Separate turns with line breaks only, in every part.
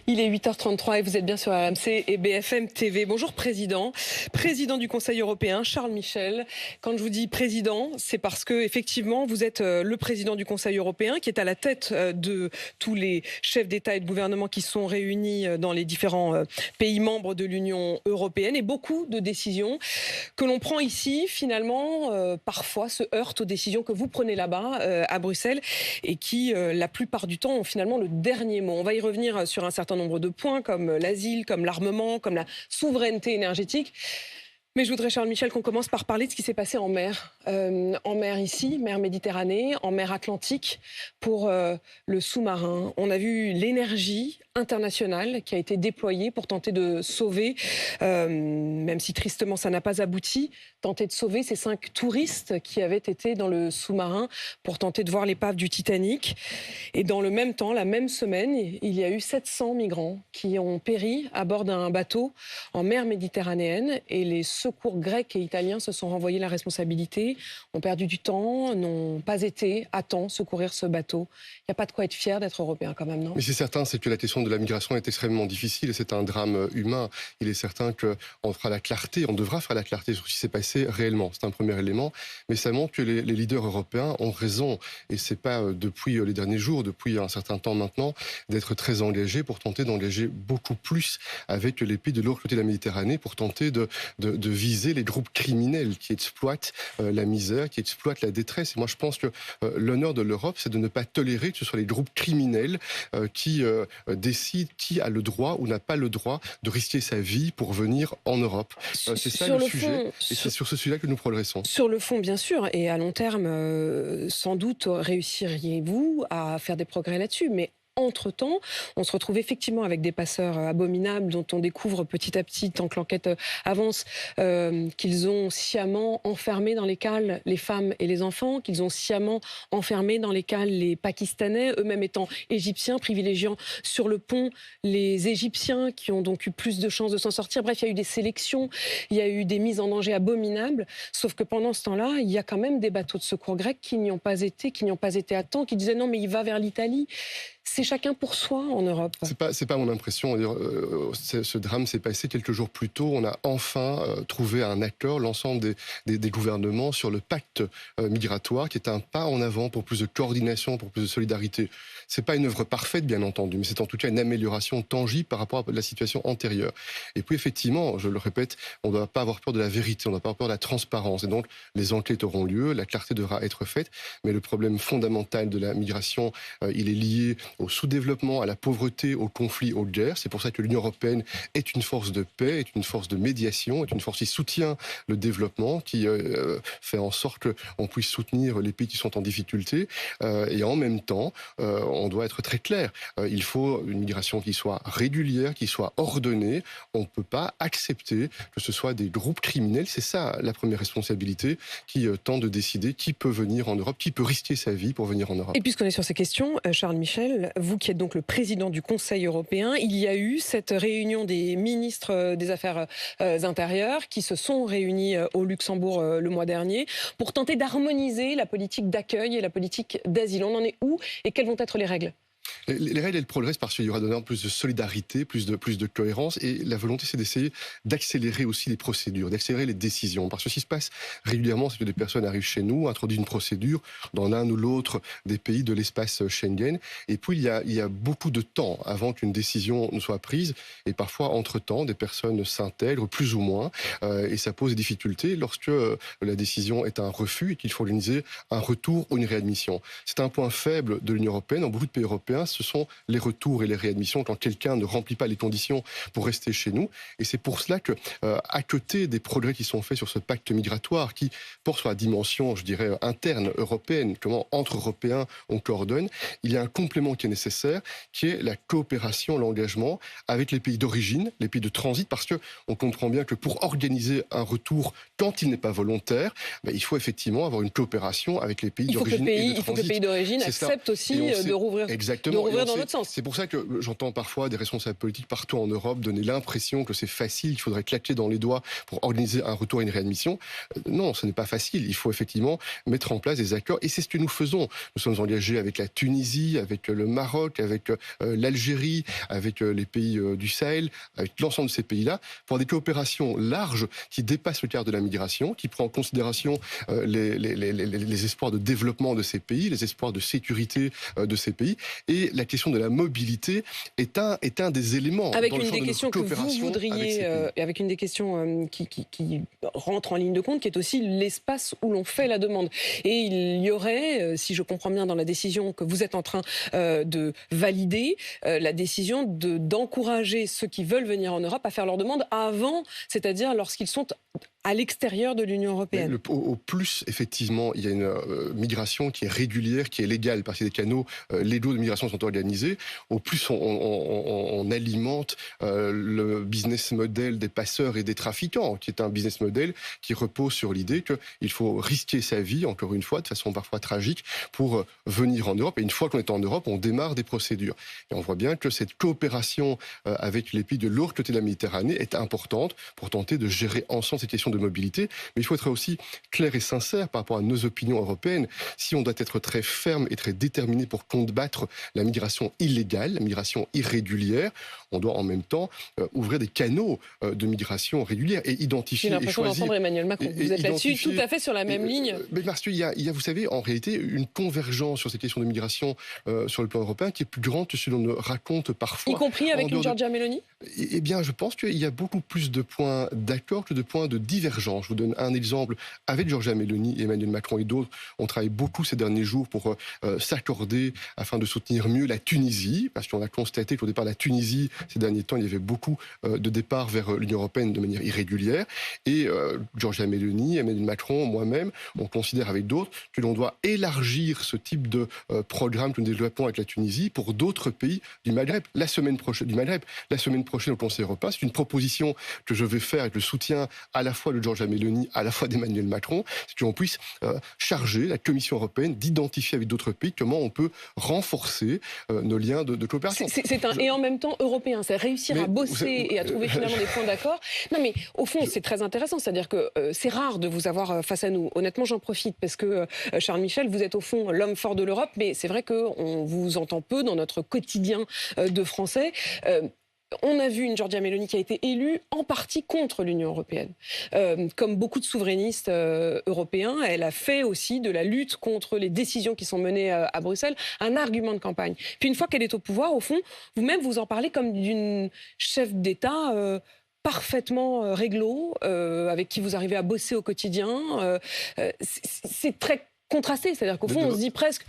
Il est 8h33 et vous êtes bien sur RMC et BFM TV. Bonjour Président du Conseil européen, Charles Michel. Quand je vous dis Président, c'est parce que effectivement vous êtes le Président du Conseil européen qui est à la tête de tous les chefs d'État et de gouvernement qui sont réunis dans les différents pays membres de l'Union européenne. Et beaucoup de décisions que l'on prend ici, finalement, parfois se heurtent aux décisions que vous prenez là-bas, à Bruxelles, et qui, la plupart du temps, ont finalement le dernier mot. On va y revenir sur un certain nombre de points, comme l'asile, comme l'armement, comme la souveraineté énergétique. Mais je voudrais, Charles Michel, qu'on commence par parler de ce qui s'est passé en mer. En mer ici, mer Méditerranée, en mer Atlantique, pour le sous-marin. On a vu l'énergie internationale qui a été déployée pour tenter de sauver, même si tristement ça n'a pas abouti, tenter de sauver ces 5 touristes qui avaient été dans le sous-marin pour tenter de voir l'épave du Titanic. Et dans le même temps, la même semaine, il y a eu 700 migrants qui ont péri à bord d'un bateau en mer Méditerranéenne. Et les secours grecs et italiens se sont renvoyés la responsabilité, ont perdu du temps, n'ont pas été à temps secourir ce bateau. Il n'y a pas de quoi être fier d'être européen quand même, non?
Mais c'est certain, c'est que la question de la migration est extrêmement difficile et c'est un drame humain. Il est certain qu'on fera la clarté, on devra faire la clarté sur ce qui s'est passé réellement. C'est un premier élément, mais ça montre que les leaders européens ont raison. Et c'est pas depuis les derniers jours, depuis un certain temps maintenant, d'être très engagés pour tenter d'engager beaucoup plus avec les pays de l'autre côté de la Méditerranée pour tenter de viser les groupes criminels qui exploitent la misère, qui exploitent la détresse. Et moi, je pense que l'honneur de l'Europe, c'est de ne pas tolérer que ce soit les groupes criminels qui décident qui a le droit ou n'a pas le droit de risquer sa vie pour venir en Europe. C'est ça le sujet, et c'est sur ce sujet que nous progressons.
Sur le fond, bien sûr, et à long terme, sans doute réussiriez-vous à faire des progrès là-dessus, mais entre-temps, on se retrouve effectivement avec des passeurs abominables dont on découvre petit à petit, tant que l'enquête avance, qu'ils ont sciemment enfermé dans les cales les femmes et les enfants, qu'ils ont sciemment enfermé dans les cales les Pakistanais, eux-mêmes étant égyptiens, privilégiant sur le pont les Égyptiens qui ont donc eu plus de chances de s'en sortir. Bref, il y a eu des sélections, il y a eu des mises en danger abominables, sauf que pendant ce temps-là, il y a quand même des bateaux de secours grecs qui n'y ont pas été à temps, qui disaient non mais il va vers l'Italie. C'est chacun pour soi en Europe.
C'est pas mon impression. Ce drame s'est passé quelques jours plus tôt. On a enfin trouvé un accord, l'ensemble des gouvernements, sur le pacte migratoire, qui est un pas en avant pour plus de coordination, pour plus de solidarité. C'est pas une œuvre parfaite, bien entendu, mais c'est en tout cas une amélioration tangible par rapport à la situation antérieure. Et puis effectivement, je le répète, on ne doit pas avoir peur de la vérité, on ne doit pas avoir peur de la transparence. Et donc, les enquêtes auront lieu, la clarté devra être faite, mais le problème fondamental de la migration, il est lié au sous-développement, à la pauvreté, au conflit, aux guerres. C'est pour ça que l'Union européenne est une force de paix, est une force de médiation, est une force qui soutient le développement, qui fait en sorte qu'on puisse soutenir les pays qui sont en difficulté. Et en même temps, on doit être très clair. Il faut une migration qui soit régulière, qui soit ordonnée. On ne peut pas accepter que ce soit des groupes criminels. C'est ça la première responsabilité, qui tente de décider qui peut venir en Europe, qui peut risquer sa vie pour venir en Europe.
Et puisqu'on est sur ces questions, Charles Michel, vous qui êtes donc le président du Conseil européen, il y a eu cette réunion des ministres des Affaires intérieures qui se sont réunis au Luxembourg le mois dernier pour tenter d'harmoniser la politique d'accueil et la politique d'asile. On en est où et quelles vont être les règles ?
Les règles, elles progressent parce qu'il y aura de plus de solidarité, plus de cohérence. Et la volonté, c'est d'essayer d'accélérer aussi les procédures, d'accélérer les décisions. Parce que ce qui se passe régulièrement, c'est que des personnes arrivent chez nous, introduisent une procédure dans l'un ou l'autre des pays de l'espace Schengen. Et puis, il y a beaucoup de temps avant qu'une décision ne soit prise. Et parfois, entre-temps, des personnes s'intègrent, plus ou moins. Et ça pose des difficultés lorsque la décision est un refus et qu'il faut organiser un retour ou une réadmission. C'est un point faible de l'Union européenne. Dans beaucoup de pays européens, ce sont les retours et les réadmissions quand quelqu'un ne remplit pas les conditions pour rester chez nous. Et c'est pour cela que, à côté des progrès qui sont faits sur ce pacte migratoire, qui porte sur la dimension, je dirais, interne européenne, comment entre Européens on coordonne, il y a un complément qui est nécessaire, qui est la coopération, l'engagement avec les pays d'origine, les pays de transit, parce que on comprend bien que pour organiser un retour quand il n'est pas volontaire, il faut effectivement avoir une coopération avec les pays d'origine et de transit.
Il faut que les pays d'origine acceptent aussi de rouvrir.
Exactement. Exactement.
rouvrir dans l'autre sens.
C'est pour ça que j'entends parfois des responsables politiques partout en Europe donner l'impression que c'est facile, qu'il faudrait claquer dans les doigts pour organiser un retour et une réadmission. Non, ce n'est pas facile. Il faut effectivement mettre en place des accords et c'est ce que nous faisons. Nous sommes engagés avec la Tunisie, avec le Maroc, avec l'Algérie, avec les pays du Sahel, avec l'ensemble de ces pays-là, pour des coopérations larges qui dépassent le cadre de la migration, qui prend en considération les espoirs de développement de ces pays, les espoirs de sécurité de ces pays. Et la question de la mobilité est un des éléments.
Avec
dans le
une
champ
des
de notre
questions que vous
coopération
voudriez, avec une des questions qui rentre en ligne de compte, qui est aussi l'espace où l'on fait la demande. Et il y aurait, si je comprends bien dans la décision que vous êtes en train de valider, la décision d'encourager ceux qui veulent venir en Europe à faire leur demande avant, c'est-à-dire lorsqu'ils sont à l'extérieur de l'Union européenne.
Au plus, effectivement, il y a une migration qui est régulière, qui est légale, parce que des canaux légaux de migration sont organisés, au plus on alimente le business model des passeurs et des trafiquants, qui est un business model qui repose sur l'idée qu'il faut risquer sa vie, encore une fois, de façon parfois tragique, pour venir en Europe. Et une fois qu'on est en Europe, on démarre des procédures. Et on voit bien que cette coopération avec les pays de l'autre côté de la Méditerranée est importante pour tenter de gérer ensemble ces questions de mobilité. Mais il faut être aussi clair et sincère par rapport à nos opinions européennes. Si on doit être très ferme et très déterminé pour combattre la migration illégale, la migration irrégulière, on doit en même temps ouvrir des canaux de migration régulière et identifier et choisir. J'ai l'impression
d'entendre Emmanuel Macron. Vous êtes là-dessus tout à fait sur la même ligne.
Mais parce qu'il y a, vous savez, en réalité, une convergence sur ces questions de migration sur le plan européen qui est plus grande que ce que l'on raconte parfois.
Y compris avec une Giorgia Meloni ?
Eh bien, je pense qu'il y a beaucoup plus de points d'accord que de points de divergence. Je vous donne un exemple. Avec Giorgia Meloni, Emmanuel Macron et d'autres, on travaille beaucoup ces derniers jours pour s'accorder afin de soutenir mieux la Tunisie, parce qu'on a constaté qu'au départ, la Tunisie, ces derniers temps, il y avait beaucoup de départs vers l'Union européenne de manière irrégulière. Et Giorgia Meloni, Emmanuel Macron, moi-même, on considère avec d'autres que l'on doit élargir ce type de programme que nous développons avec la Tunisie pour d'autres pays du Maghreb. La semaine prochaine au Conseil européen, c'est une proposition que je vais faire avec le soutien à la fois de Giorgia Meloni, à la fois d'Emmanuel Macron, c'est qu'on puisse charger la Commission européenne d'identifier avec d'autres pays comment on peut renforcer nos liens de coopération.
C'est un et en même temps européen, c'est réussir à bosser et à trouver finalement des points d'accord. Non mais au fond c'est très intéressant, c'est-à-dire que c'est rare de vous avoir face à nous. Honnêtement j'en profite parce que Charles Michel, vous êtes au fond l'homme fort de l'Europe, mais c'est vrai qu'on vous entend peu dans notre quotidien de Français. On a vu une Giorgia Meloni qui a été élue en partie contre l'Union européenne. Comme beaucoup de souverainistes européens, elle a fait aussi de la lutte contre les décisions qui sont menées à Bruxelles un argument de campagne. Puis une fois qu'elle est au pouvoir, au fond, vous-même vous en parlez comme d'une chef d'État parfaitement réglo, avec qui vous arrivez à bosser au quotidien. C'est très contrasté, c'est-à-dire qu'au fond on se dit presque...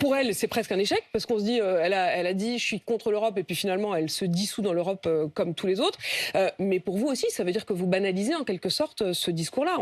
Pour elle, c'est presque un échec, parce qu'on se dit, elle a dit, je suis contre l'Europe, et puis finalement, elle se dissout dans l'Europe comme tous les autres. Mais pour vous aussi, ça veut dire que vous banalisez en quelque sorte ce discours-là.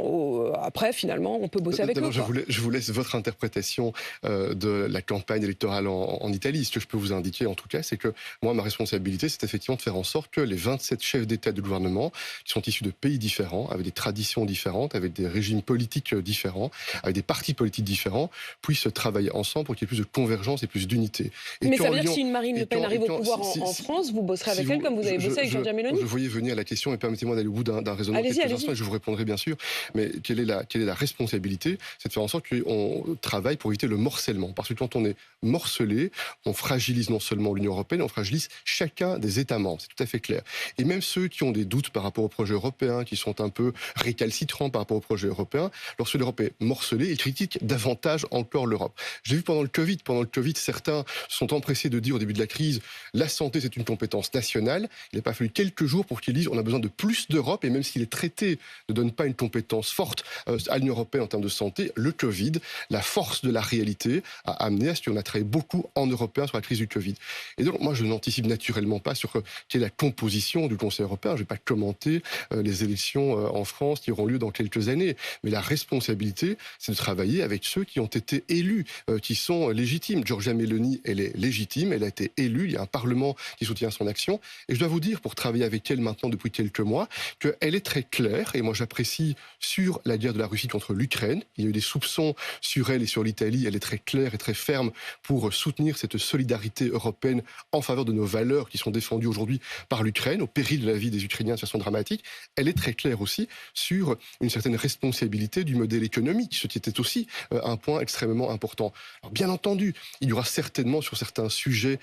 Après, finalement, on peut bosser avec eux.
Je vous laisse votre interprétation de la campagne électorale en Italie. Ce que je peux vous indiquer, en tout cas, c'est que moi, ma responsabilité, c'est effectivement de faire en sorte que les 27 chefs d'État et de gouvernement, qui sont issus de pays différents, avec des traditions différentes, avec des régimes politiques différents, avec des partis politiques différents, puissent travailler ensemble pour qu'il y ait plus de convergence et plus d'unité.
Mais ça veut dire que si une Marine Le Pen arrive au pouvoir en France, vous bosserez avec elle comme vous avez bossé avec Giorgia Meloni ?
Je voyais venir la question, et permettez-moi d'aller au bout d'un raisonnement quelques instants, et je vous répondrai bien sûr. Mais quelle est la responsabilité ? C'est de faire en sorte qu'on travaille pour éviter le morcellement. Parce que quand on est morcelé, on fragilise non seulement l'Union européenne, on fragilise chacun des États membres. C'est tout à fait clair. Et même ceux qui ont des doutes par rapport au projet européen, qui sont un peu récalcitrants par rapport au projet européen, lorsque l'Europe est morcelée, ils critiquent davantage encore l'Europe. J'ai vu pendant le Covid, certains sont empressés de dire au début de la crise, la santé c'est une compétence nationale. Il n'a pas fallu quelques jours pour qu'ils disent on a besoin de plus d'Europe, et même si les traités ne donnent pas une compétence forte à l'Union européenne en termes de santé, le Covid, la force de la réalité, a amené à ce qu'on a travaillé beaucoup en européen sur la crise du Covid. Et donc moi je n'anticipe naturellement pas sur quelle est la composition du Conseil européen. Je ne vais pas commenter les élections en France qui auront lieu dans quelques années. Mais la responsabilité, c'est de travailler avec ceux qui ont été élus, qui sont les légitime. Giorgia Meloni, elle est légitime, elle a été élue, il y a un Parlement qui soutient son action. Et je dois vous dire, pour travailler avec elle maintenant depuis quelques mois, qu'elle est très claire, et moi j'apprécie sur la guerre de la Russie contre l'Ukraine. Il y a eu des soupçons sur elle et sur l'Italie. Elle est très claire et très ferme pour soutenir cette solidarité européenne en faveur de nos valeurs qui sont défendues aujourd'hui par l'Ukraine, au péril de la vie des Ukrainiens de façon dramatique. Elle est très claire aussi sur une certaine responsabilité du modèle économique, ce qui était aussi un point extrêmement important. Alors, bien entendu, il y aura certainement sur certains sujets,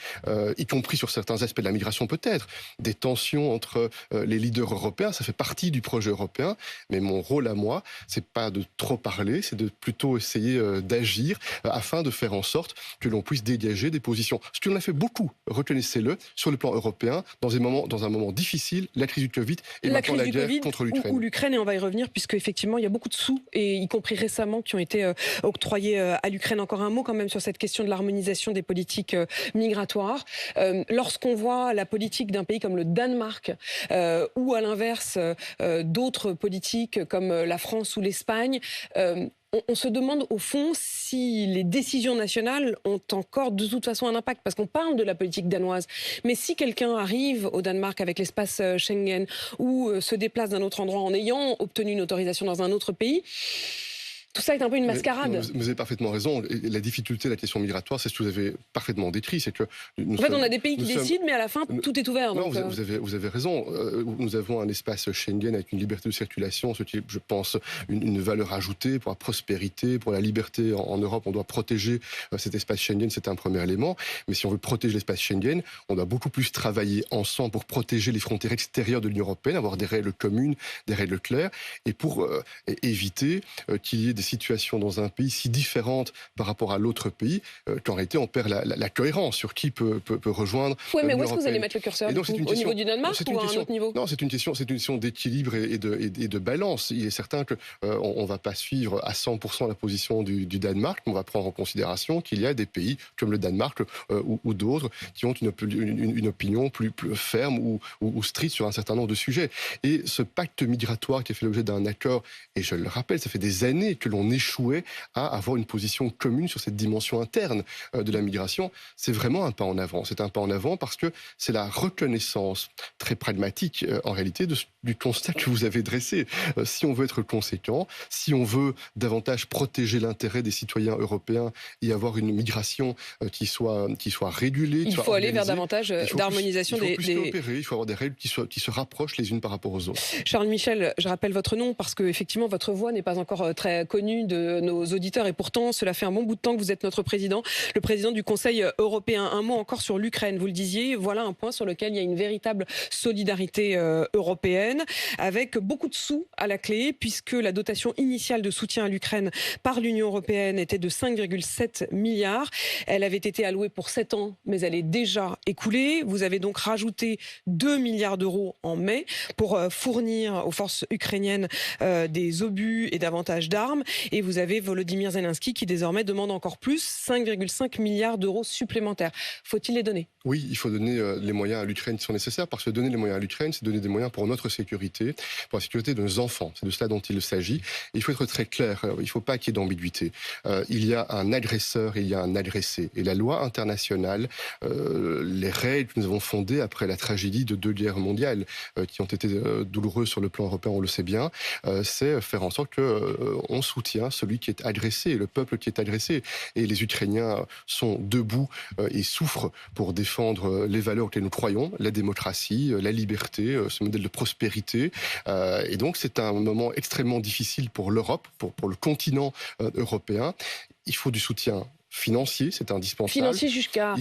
y compris sur certains aspects de la migration peut-être, des tensions entre les leaders européens. Ça fait partie du projet européen, mais mon rôle à moi, c'est pas de trop parler, c'est de plutôt essayer d'agir afin de faire en sorte que l'on puisse dégager des positions. Ce que l'on a fait beaucoup, reconnaissez-le, sur le plan européen, dans un moment difficile, la crise du Covid et maintenant la guerre contre l'Ukraine.
Ou l'Ukraine, et on va y revenir, puisque effectivement, il y a beaucoup de sous, et y compris récemment, qui ont été octroyés à l'Ukraine. Encore un mot quand même sur cette question de l'harmonisation des politiques migratoires. Lorsqu'on voit la politique d'un pays comme le Danemark, ou à l'inverse d'autres politiques comme la France ou l'Espagne, on se demande au fond si les décisions nationales ont encore de toute façon un impact, parce qu'on parle de la politique danoise. Mais si quelqu'un arrive au Danemark avec l'espace Schengen ou se déplace d'un autre endroit en ayant obtenu une autorisation dans un autre pays, tout ça est un peu une mascarade.
Vous avez parfaitement raison. Et la difficulté de la question migratoire, c'est ce que vous avez parfaitement décrit. C'est que
on a des pays qui décident, mais à la fin, tout est ouvert.
Non,
donc,
vous avez raison. Nous avons un espace Schengen avec une liberté de circulation, ce qui est, je pense, une valeur ajoutée pour la prospérité, pour la liberté en Europe. On doit protéger cet espace Schengen, c'est un premier élément. Mais si on veut protéger l'espace Schengen, on doit beaucoup plus travailler ensemble pour protéger les frontières extérieures de l'Union européenne, avoir des règles communes, des règles claires, et pour éviter qu'il y ait des situations dans un pays si différentes par rapport à l'autre pays qu'en réalité on perd la cohérence sur qui peut rejoindre.
Oui, mais où est-ce que vous allez mettre le curseur au niveau du Danemark ou à un autre niveau?
Non, c'est une question d'équilibre et de balance. Il est certain que on ne va pas suivre à 100% la position du Danemark, mais on va prendre en considération qu'il y a des pays comme le Danemark ou d'autres qui ont une opinion plus ferme ou stricte sur un certain nombre de sujets. Et ce pacte migratoire qui a fait l'objet d'un accord, et je le rappelle, ça fait des années que l'on échouait à avoir une position commune sur cette dimension interne de la migration, c'est vraiment un pas en avant. C'est un pas en avant parce que c'est la reconnaissance très pragmatique, en réalité, du constat que vous avez dressé. Si on veut être conséquent, si on veut davantage protéger l'intérêt des citoyens européens et avoir une migration qui soit régulée,
il faut aller vers davantage d'harmonisation des...
Il faut avoir des règles qui se rapprochent les unes par rapport aux autres.
Charles Michel, je rappelle votre nom parce que effectivement votre voix n'est pas encore très connue de nos auditeurs et pourtant cela fait un bon bout de temps que vous êtes notre président, le président du Conseil européen. Un mot encore sur l'Ukraine, vous le disiez, voilà un point sur lequel il y a une véritable solidarité européenne avec beaucoup de sous à la clé puisque la dotation initiale de soutien à l'Ukraine par l'Union européenne était de 5,7 milliards. Elle avait été allouée pour 7 ans mais elle est déjà écoulée. Vous avez donc rajouté 2 milliards d'euros en mai pour fournir aux forces ukrainiennes des obus et davantage d'armes. Et vous avez Volodymyr Zelensky qui désormais demande encore plus, 5,5 milliards d'euros supplémentaires. Faut-il les donner ?
Oui, il faut donner les moyens à l'Ukraine qui sont nécessaires, parce que donner les moyens à l'Ukraine, c'est donner des moyens pour notre sécurité, pour la sécurité de nos enfants. C'est de cela dont il s'agit. Et il faut être très clair, il ne faut pas qu'il y ait d'ambiguïté. Il y a un agresseur et il y a un agressé. Et la loi internationale, les règles que nous avons fondées après la tragédie de 2 guerres mondiales, qui ont été douloureuses sur le plan européen, on le sait bien, c'est faire en sorte qu'on soutient celui qui est agressé, le peuple qui est agressé. Et les Ukrainiens sont debout et souffrent pour défendre les valeurs auxquelles nous croyons, la démocratie, la liberté, ce modèle de prospérité. Et donc c'est un moment extrêmement difficile pour l'Europe, pour le continent européen. Il faut du soutien financier, c'est indispensable.
Financier jusqu'à,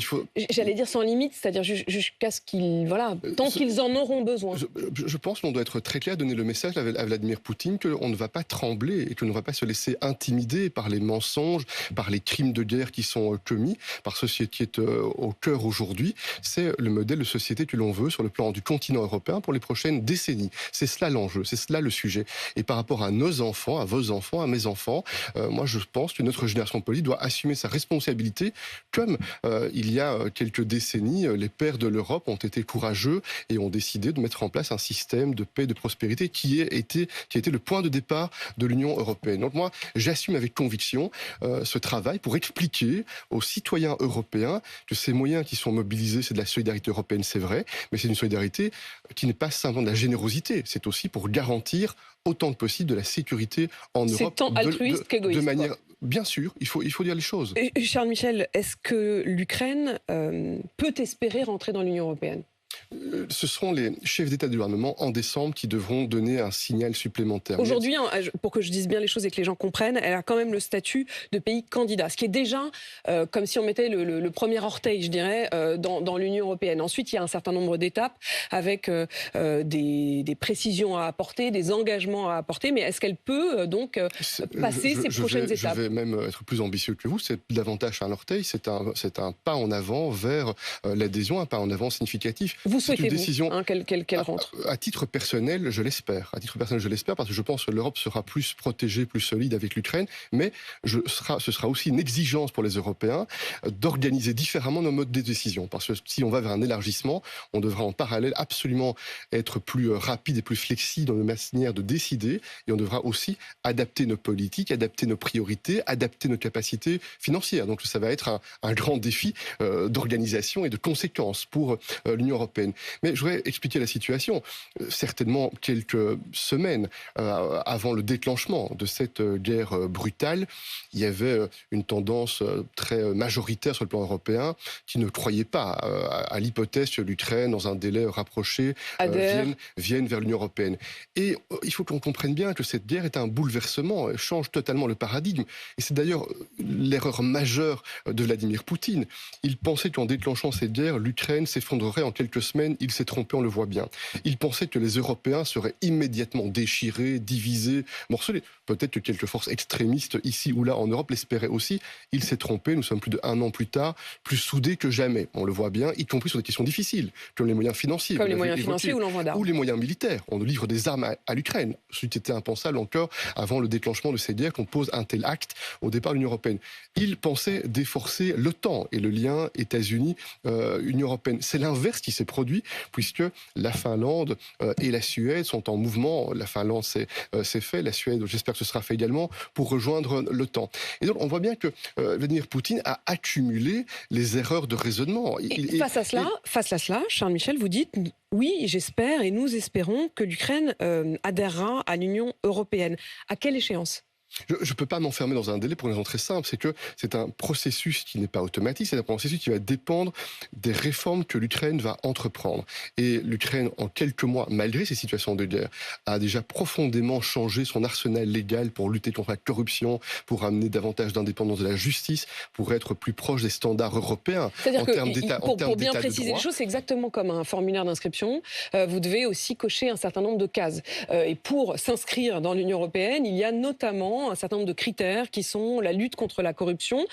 j'allais dire sans limite, c'est-à-dire jusqu'à ce qu'ils, voilà, tant qu'ils en auront besoin.
Je pense qu'on doit être très clair, donner le message à Vladimir Poutine qu'on ne va pas trembler et qu'on ne va pas se laisser intimider par les mensonges, par les crimes de guerre qui sont commis, par ce qui est au cœur aujourd'hui. C'est le modèle de société que l'on veut sur le plan du continent européen pour les prochaines décennies. C'est cela l'enjeu, c'est cela le sujet. Et par rapport à nos enfants, à vos enfants, à mes enfants, moi je pense que notre génération politique doit assumer sa responsabilité responsabilité, comme il y a quelques décennies, les pères de l'Europe ont été courageux et ont décidé de mettre en place un système de paix, de prospérité qui a été le point de départ de l'Union européenne. Donc moi, j'assume avec conviction ce travail pour expliquer aux citoyens européens que ces moyens qui sont mobilisés, c'est de la solidarité européenne, c'est vrai, mais c'est une solidarité qui n'est pas simplement de la générosité, c'est aussi pour garantir autant que possible de la sécurité en Europe.
C'est tant altruiste qu'égoïste.
De manière, bien sûr, il faut dire les choses.
Charles Michel, est-ce que l'Ukraine peut espérer rentrer dans l'Union européenne ?
Ce seront les chefs d'État et de gouvernement en décembre qui devront donner un signal supplémentaire.
Aujourd'hui, pour que je dise bien les choses et que les gens comprennent, elle a quand même le statut de pays candidat, ce qui est déjà comme si on mettait le premier orteil, je dirais, dans l'Union européenne. Ensuite, il y a un certain nombre d'étapes avec des précisions à apporter, des engagements à apporter, mais est-ce qu'elle peut donc passer ces prochaines étapes ?
Je vais même être plus ambitieux que vous, c'est davantage un orteil, c'est un pas en avant vers l'adhésion, un pas en avant significatif.
Vous souhaitez-vous qu'elle rentre ?
À titre personnel, je l'espère. Parce que je pense que l'Europe sera plus protégée, plus solide avec l'Ukraine. Mais ce sera aussi une exigence pour les Européens d'organiser différemment nos modes de décision. Parce que si on va vers un élargissement, on devra en parallèle absolument être plus rapide et plus flexible dans nos manières de décider. Et on devra aussi adapter nos politiques, adapter nos priorités, adapter nos capacités financières. Donc ça va être un grand défi d'organisation et de conséquences pour l'Union européenne. Mais je voudrais expliquer la situation. Certainement quelques semaines avant le déclenchement de cette guerre brutale, il y avait une tendance très majoritaire sur le plan européen qui ne croyait pas à l'hypothèse que l'Ukraine, dans un délai rapproché, vienne vers l'Union européenne. Et il faut qu'on comprenne bien que cette guerre est un bouleversement, elle change totalement le paradigme. Et c'est d'ailleurs l'erreur majeure de Vladimir Poutine. Il pensait qu'en déclenchant cette guerre, l'Ukraine s'effondrerait en quelques semaines. Il s'est trompé, on le voit bien. Il pensait que les Européens seraient immédiatement déchirés, divisés, morcelés. Peut-être que quelques forces extrémistes ici ou là en Europe l'espéraient aussi. Il s'est trompé. Nous sommes plus d'1 an plus tard, plus soudés que jamais. On le voit bien, y compris sur des questions difficiles, comme les moyens financiers.
Comme les moyens financiers ou l'envoi d'armes.
Ou les moyens militaires. On nous livre des armes à l'Ukraine. Ce qui était impensable encore avant le déclenchement de ces guerres qu'on pose un tel acte au départ de l'Union européenne. Il pensait déforcer l'OTAN et le lien États-Unis-Union européenne. C'est l'inverse qui s'est produit, puisque la Finlande et la Suède sont en mouvement. La Finlande, c'est fait. La Suède, j'espère que ce sera fait également, pour rejoindre l'OTAN. Et donc, on voit bien que Vladimir Poutine a accumulé les erreurs de raisonnement.
Face à cela, Charles Michel, vous dites... Oui, j'espère et nous espérons que l'Ukraine adhérera à l'Union européenne. À quelle échéance ?
Je ne peux pas m'enfermer dans un délai pour une raison très simple, c'est que c'est un processus qui n'est pas automatique, c'est un processus qui va dépendre des réformes que l'Ukraine va entreprendre. Et l'Ukraine, en quelques mois, malgré ces situations de guerre, a déjà profondément changé son arsenal légal pour lutter contre la corruption, pour amener davantage d'indépendance de la justice, pour être plus proche des standards européens en termes d'état de droit.
Pour bien préciser les choses, c'est exactement comme un formulaire d'inscription. Vous devez aussi cocher un certain nombre de cases. Et pour s'inscrire dans l'Union européenne, il y a notamment un certain nombre de critères qui sont la lutte contre la corruption,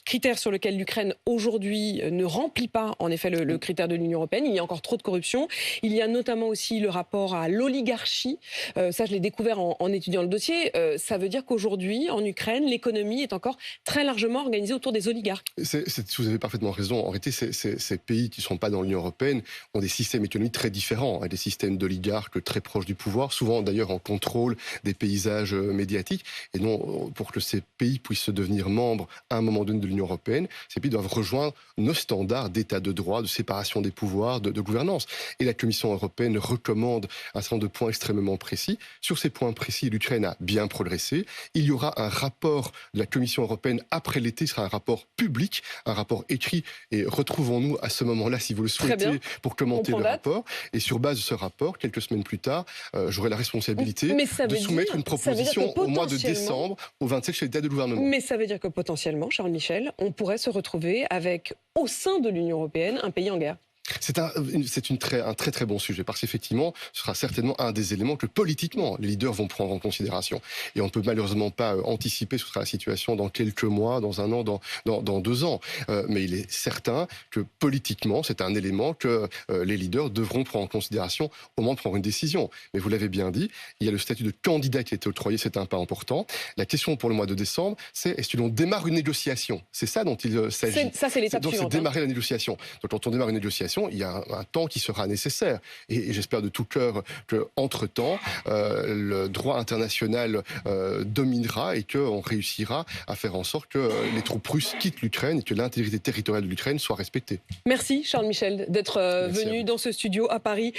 critères sur lesquels l'Ukraine aujourd'hui ne remplit pas en effet le critère de l'Union européenne. Il y a encore trop de corruption. Il y a notamment aussi le rapport à l'oligarchie. Ça, je l'ai découvert en étudiant le dossier. Ça veut dire qu'aujourd'hui, en Ukraine, l'économie est encore très largement organisée autour des oligarques.
Vous avez parfaitement raison. En réalité, ces pays qui ne sont pas dans l'Union européenne ont des systèmes économiques très différents, des systèmes d'oligarques très proches du pouvoir, souvent d'ailleurs en contrôle des paysages médiatiques. Et non, pour que ces pays puissent devenir membres à un moment donné de l'Union européenne, ces pays doivent rejoindre nos standards d'état de droit, de séparation des pouvoirs, de gouvernance. Et la Commission européenne recommande un certain nombre de points extrêmement précis. Sur ces points précis, l'Ukraine a bien progressé. Il y aura un rapport de la Commission européenne après l'été, ce sera un rapport public, un rapport écrit. Et retrouvons-nous à ce moment-là, si vous le souhaitez, pour commenter le rapport. Et sur base de ce rapport, quelques semaines plus tard, j'aurai la responsabilité de soumettre une proposition au mois de décembre au 27 chefs d'État de gouvernement.
Mais ça veut dire que potentiellement, Charles Michel, on pourrait se retrouver avec, au sein de l'Union européenne, un pays en guerre.
C'est un très très bon sujet parce qu'effectivement, ce sera certainement un des éléments que politiquement les leaders vont prendre en considération. Et on ne peut malheureusement pas anticiper ce sera la situation dans quelques mois, dans un an, dans 2 ans. Mais il est certain que politiquement, c'est un élément que les leaders devront prendre en considération au moment de prendre une décision. Mais vous l'avez bien dit, il y a le statut de candidat qui a été octroyé, c'est un pas important. La question pour le mois de décembre, c'est est-ce que l'on démarre une négociation? C'est ça dont il s'agit.
Ça, c'est l'étape
Donc
suivante.
c'est démarrer la négociation. Donc quand on démarre une négociation, il y a un temps qui sera nécessaire. Et j'espère de tout cœur qu'entre-temps, le droit international dominera et qu'on réussira à faire en sorte que les troupes russes quittent l'Ukraine et que l'intégrité territoriale de l'Ukraine soit respectée.
Merci Charles Michel d'être venu dans ce studio à Paris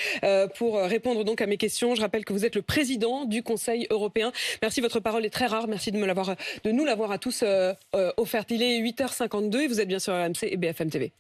pour répondre donc à mes questions. Je rappelle que vous êtes le président du Conseil européen. Merci, votre parole est très rare. Merci de nous l'avoir à tous offerte. Il est 8h52 et vous êtes bien sur RMC et BFM TV.